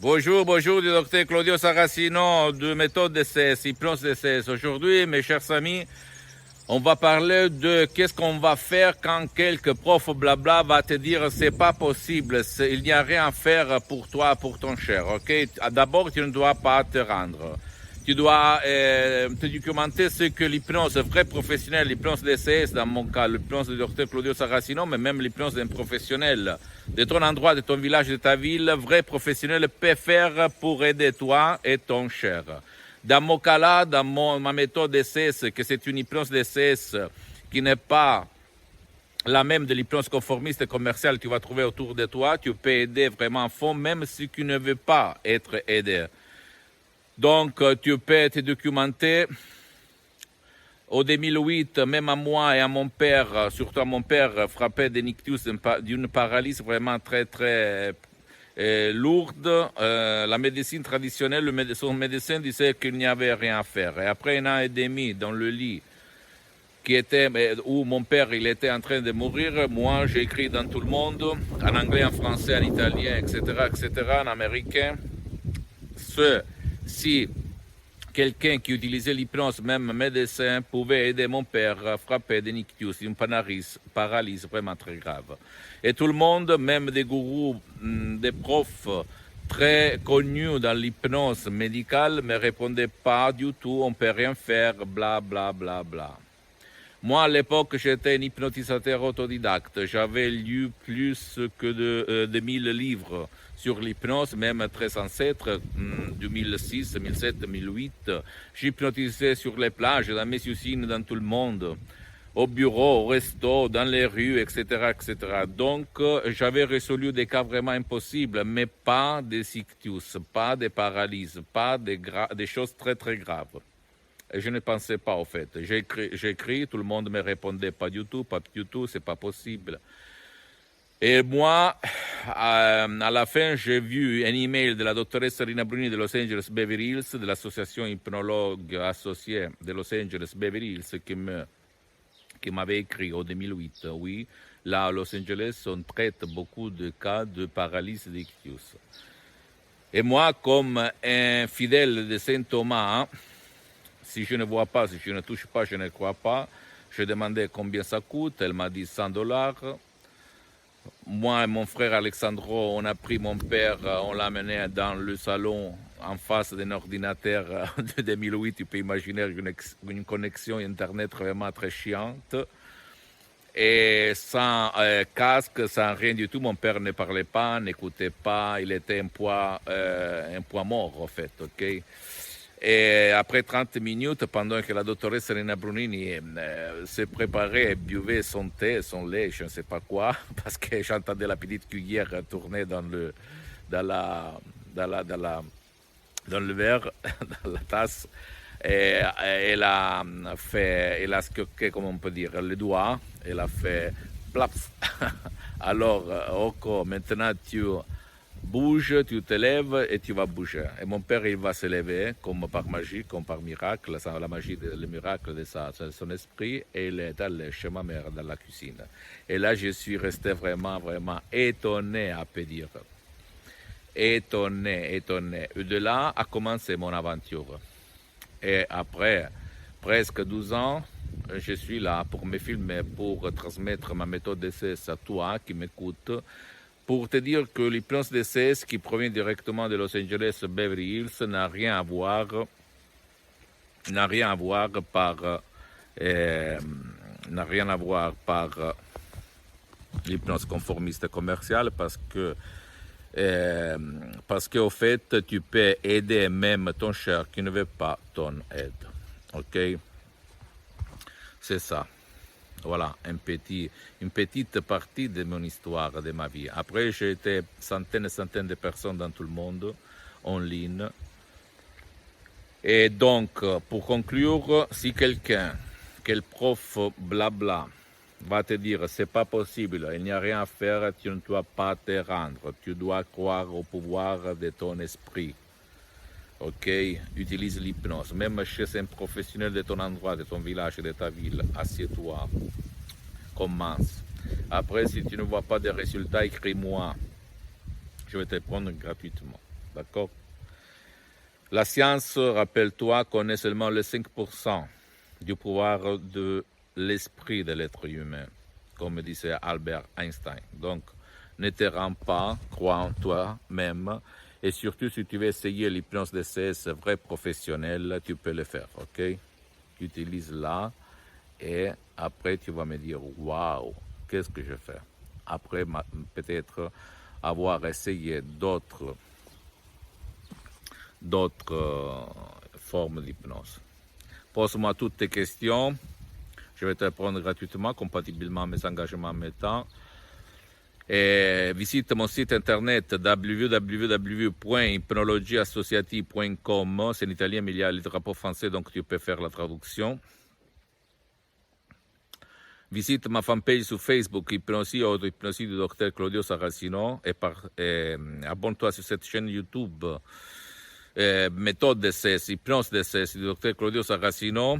Bonjour, bonjour, du docteur Claudio Saracino de méthode DCS, hypnose DCS. Aujourd'hui, mes chers amis, on va parler de qu'est-ce qu'on va faire quand quelques profs blabla va te dire c'est pas possible, il n'y a rien à faire pour toi, pour ton cher, ok? D'abord, tu ne dois pas te rendre. Tu dois te documenter ce que l'hypnose vrai professionnel, l'hypnose DCS, dans mon cas, l'hypnose du docteur Claudio Saracino, mais même l'hypnose d'un professionnel de ton endroit, de ton village, de ta ville, vrai professionnel peut faire pour aider toi et ton cher. Dans mon cas là, dans ma méthode DCS, que c'est une hypnose DCS qui n'est pas la même de l'hypnose conformiste et commerciale que tu vas trouver autour de toi, tu peux aider vraiment à fond, même si tu ne veux pas être aidé. Donc, tu peux te documenter. Au 2008, même à moi et à mon père, surtout à mon père, frappé d'un ictus, d'une paralysie vraiment très, très lourde. La médecine traditionnelle, son médecin disait qu'il n'y avait rien à faire. Et après un an et demi dans le lit, où mon père il était en train de mourir, moi j'ai écrit dans tout le monde, en anglais, en français, en italien, etc., en américain, si quelqu'un qui utilisait l'hypnose, même médecin, pouvait aider mon père à frapper d'un ictus, une paralysie vraiment très grave. Et tout le monde, même des gourous, des profs très connus dans l'hypnose médicale, ne me répondaient pas du tout, on ne peut rien faire, bla bla bla bla. Moi, à l'époque, j'étais un hypnotisateur autodidacte. J'avais lu plus que de 1000 livres sur l'hypnose, même très ancêtres, 2006, 2007, 2008. J'hypnotisais sur les plages, dans mes usines, dans tout le monde, au bureau, au resto, dans les rues, etc., etc. Donc, j'avais résolu des cas vraiment impossibles, mais pas des ictus, pas des paralyses, pas des choses très, très graves. Et je ne pensais pas, au fait. J'ai écrit, tout le monde me répondait pas du tout, c'est pas possible. Et moi, à la fin, j'ai vu un email de la doctoresse Rina Bruni de Los Angeles Beverly Hills, de l'association hypnologue associée de Los Angeles Beverly Hills, qui m'avait écrit en 2008. Oui, là, à Los Angeles, on traite beaucoup de cas de paralysie d'ictus. Et moi, comme un fidèle de Saint Thomas, si je ne vois pas, si je ne touche pas, je ne crois pas. Je demandais combien ça coûte. Elle m'a dit $100. Moi et mon frère Alexandro, on a pris mon père, on l'a amené dans le salon en face d'un ordinateur de 2008. Tu peux imaginer une connexion Internet vraiment très chiante. Et sans casque, sans rien du tout. Mon père ne parlait pas, n'écoutait pas. Il était un poids mort, en fait, ok? Et après 30 minutes, pendant que la doctoresse Serena Brunini se préparait et buvait son thé, son lait, je ne sais pas quoi, parce que j'entendais la petite cuillère tourner dans le verre, dans la tasse, et elle a scotché, comme on peut dire, le doigt, elle a fait plaps. Alors, Rocco, maintenant tu bouge, tu te lèves et tu vas bouger. Et mon père, il va se lever comme par magie, comme par miracle, la magie, le miracle de son esprit, et il est allé chez ma mère dans la cuisine. Et là, je suis resté vraiment, vraiment étonné, à peut dire. Étonné. Et de là a commencé mon aventure. Et après presque 12 ans, je suis là pour me filmer, pour transmettre ma méthode d'essai à toi qui m'écoute, pour te dire que l'hypnose DCS qui provient directement de Los Angeles Beverly Hills n'a rien à voir par l'hypnose conformiste commerciale parce qu'au fait, tu peux aider même ton cher qui ne veut pas ton aide. Ok? C'est ça. Voilà, une petite partie de mon histoire, de ma vie. Après, j'ai été centaines et centaines de personnes dans tout le monde, en ligne. Et donc, pour conclure, si quelqu'un, quel prof blabla, va te dire c'est pas possible, il n'y a rien à faire, tu ne dois pas te rendre, tu dois croire au pouvoir de ton esprit. Ok, utilise l'hypnose. Même chez un professionnel de ton endroit, de ton village, de ta ville, assieds-toi, commence. Après, si tu ne vois pas de résultats, écris-moi. Je vais te répondre gratuitement. D'accord? La science, rappelle-toi, connaît seulement le 5% du pouvoir de l'esprit de l'être humain, comme disait Albert Einstein. Donc, ne te rends pas, crois en toi-même, et surtout si tu veux essayer l'hypnose DCS vrai professionnel, tu peux le faire, ok? Utilise-la et après tu vas me dire, waouh, qu'est-ce que je fais? Après, peut-être avoir essayé d'autres formes d'hypnose. Pose-moi toutes tes questions. Je vais te répondre gratuitement, compatiblement à mes engagements en même temps. Et visite mon site internet www.hypnologieassociative.com. C'est en italien, mais il y a le drapeau français, donc tu peux faire la traduction. Visite ma fanpage sur Facebook, Hypnosie ou Hypnosie du Dr Claudio Saracino, et abonne-toi sur cette chaîne YouTube. Méthode DCS, hypnose DCS du Dr Claudio Saracino.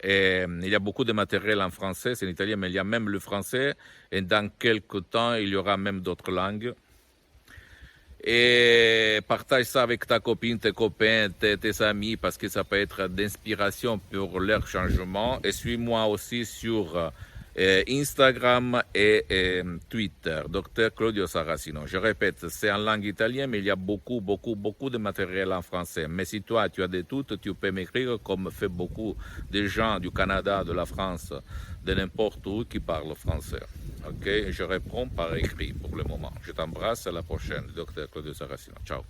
Et il y a beaucoup de matériel en français, c'est en italien, mais il y a même le français. Et dans quelques temps, il y aura même d'autres langues. Et partage ça avec ta copine, tes copains, tes amis, parce que ça peut être d'inspiration pour leur changement. Et suis-moi aussi sur Instagram et Twitter, Dr Claudio Saracino. Je répète, c'est en langue italienne, mais il y a beaucoup de matériel en français. Mais si toi, tu as des doutes, tu peux m'écrire, comme fait beaucoup de gens du Canada, de la France, de n'importe où qui parlent français. Ok, je réponds par écrit pour le moment. Je t'embrasse, à la prochaine, Dr Claudio Saracino. Ciao.